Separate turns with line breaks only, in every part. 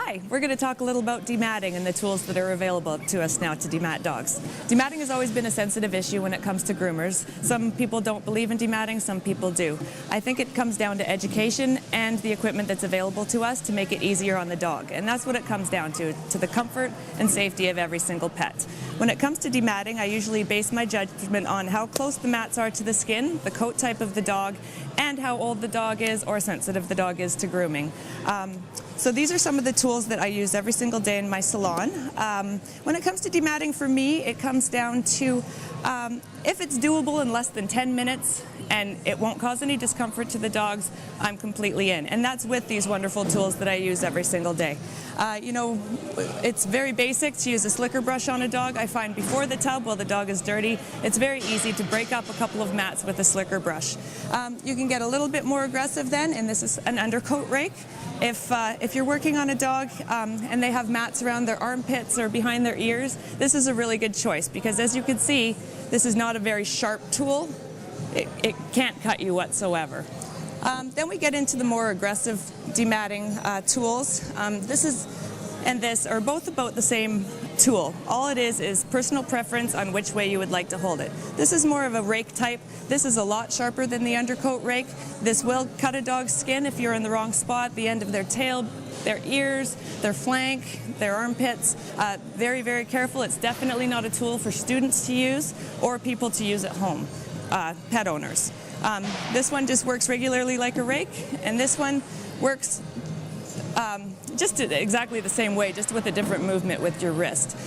Hi, we're going to talk a little about dematting and the tools that are available to us now to demat dogs. Dematting has always been a sensitive issue when it comes to groomers. Some people don't believe in dematting, some people do. I think it comes down to education and the equipment that's available to us to make it easier on the dog. And that's what it comes down to the comfort and safety of every single pet. When it comes to dematting, I usually base my judgment on how close the mats are to the skin, the coat type of the dog, and how old the dog is or sensitive the dog is to grooming. So these are some of the tools that I use every single day in my salon. When it comes to dematting for me, it comes down to if it's doable in less than 10 minutes and it won't cause any discomfort to the dogs, I'm completely in. And that's with these wonderful tools that I use every single day. You know, it's very basic to use a slicker brush on a dog. I find before the tub, while the dog is dirty, it's very easy to break up a couple of mats with a slicker brush. You can get a little bit more aggressive then, and this is an undercoat rake. If you're working on a dog and they have mats around their armpits or behind their ears, this is a really good choice because, as you can see, this is not a very sharp tool. It can't cut you whatsoever. Then we get into the more aggressive dematting tools. This and this are both about the same tool. All it is personal preference on which way you would like to hold it. This is more of a rake type. This is a lot sharper than the undercoat rake. This will cut a dog's skin if you're in the wrong spot, the end of their tail, their ears, their flank, their armpits. Very, very careful. It's definitely not a tool for students to use or people to use at home, pet owners. This one just works regularly like a rake, and this one works just exactly the same way, just with a different movement with your wrist.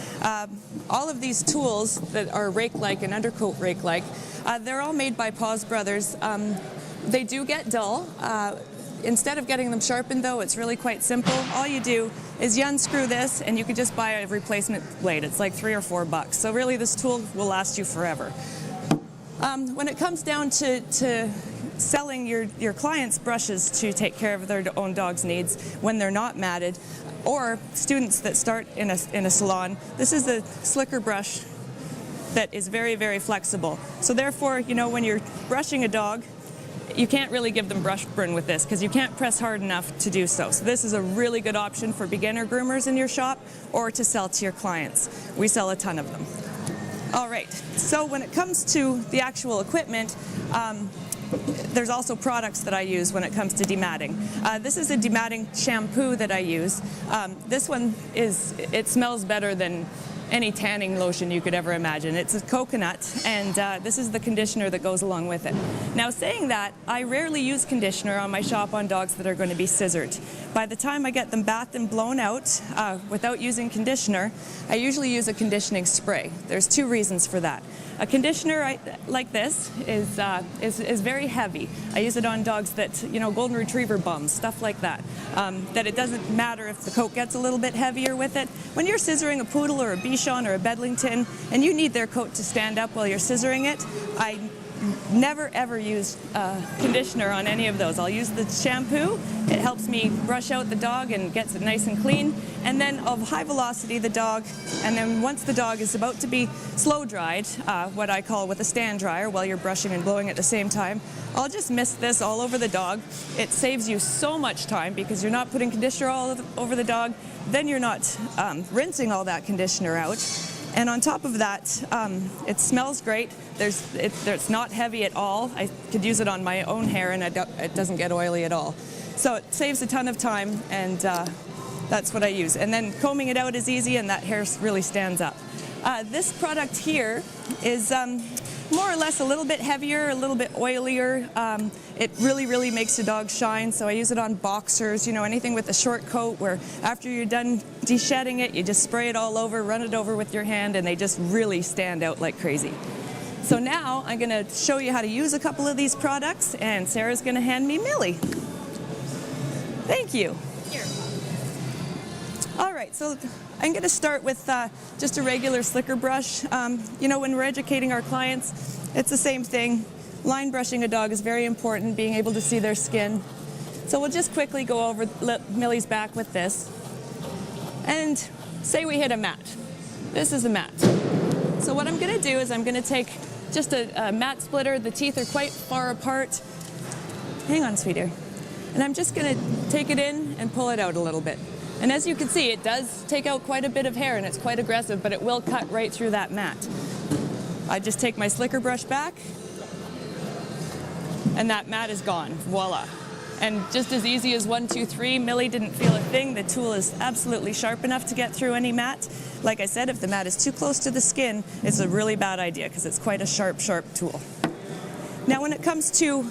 All of these tools that are rake-like and undercoat rake-like, they're all made by Paws Brothers. They do get dull. Instead of getting them sharpened, though, it's really quite simple. All you do is you unscrew this, and you can just buy a replacement blade. It's like $3 or $4. So really, this tool will last you forever. When it comes down to selling your clients brushes to take care of their own dog's needs when they're not matted, or students that start in a salon, this is a slicker brush that is very, very flexible. So therefore, you know, when you're brushing a dog, you can't really give them brush burn with this because you can't press hard enough to do so. So this is a really good option for beginner groomers in your shop or to sell to your clients. We sell a ton of them. All right, so when it comes to the actual equipment, there's also products that I use when it comes to dematting. This is a dematting shampoo that I use. This one it smells better than any tanning lotion you could ever imagine. It's a coconut, and this is the conditioner that goes along with it. Now, saying that, I rarely use conditioner on my shop on dogs that are going to be scissored. By the time I get them bathed and blown out without using conditioner, I usually use a conditioning spray. There's two reasons for that. A conditioner like this is very heavy. I use it on dogs that, you know, golden retriever bums, stuff like that. That it doesn't matter if the coat gets a little bit heavier with it. When you're scissoring a poodle or a Bichon or a Bedlington and you need their coat to stand up while you're scissoring it, I never ever use conditioner on any of those. I'll use the shampoo. It helps me brush out the dog and gets it nice and clean. And then I'll high velocity the dog, and then once the dog is about to be slow dried, what I call with a stand dryer while you're brushing and blowing at the same time, I'll just mist this all over the dog. It saves you so much time because you're not putting conditioner all over the dog. Then you're not rinsing all that conditioner out. And on top of that, it smells great. It's not heavy at all. I could use it on my own hair and it doesn't get oily at all. So it saves a ton of time, and that's what I use. And then combing it out is easy, and that hair really stands up. This product here is more or less a little bit heavier, a little bit oilier. It really, really makes the dog shine, so I use it on boxers, you know, anything with a short coat where after you're done de-shedding it, you just spray it all over, run it over with your hand, and they just really stand out like crazy. So now I'm going to show you how to use a couple of these products, and Sarah's going to hand me Millie. Thank you.
Here.
All right, so I'm going to start with just a regular slicker brush. You know, when we're educating our clients, it's the same thing. Line brushing a dog is very important, being able to see their skin. So we'll just quickly go over Millie's back with this. And say we hit a mat. This is a mat. So what I'm going to do is I'm going to take just a mat splitter. The teeth are quite far apart. Hang on, sweetie. And I'm just going to take it in and pull it out a little bit. And as you can see, it does take out quite a bit of hair and it's quite aggressive, but it will cut right through that mat. I just take my slicker brush back and that mat is gone, voila. And just as easy as 1, 2, 3, Millie didn't feel a thing. The tool is absolutely sharp enough to get through any mat. Like I said, if the mat is too close to the skin, it's a really bad idea because it's quite a sharp, sharp tool. Now when it comes to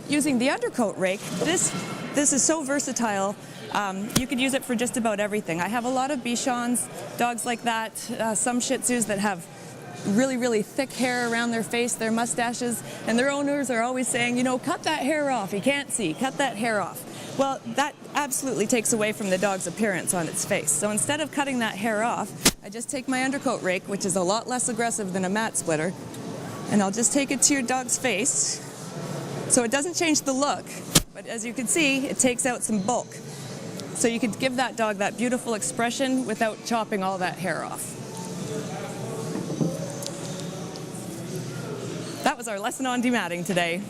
using the Undercoat Rake, this is so versatile. You could use it for just about everything. I have a lot of Bichons, dogs like that, some Shih Tzus that have really, really thick hair around their face, their mustaches, and their owners are always saying, you know, cut that hair off, you can't see, cut that hair off. Well, that absolutely takes away from the dog's appearance on its face. So instead of cutting that hair off, I just take my Undercoat Rake, which is a lot less aggressive than a mat splitter, and I'll just take it to your dog's face. So it doesn't change the look, but as you can see, it takes out some bulk. So you could give that dog that beautiful expression without chopping all that hair off. That was our lesson on dematting today.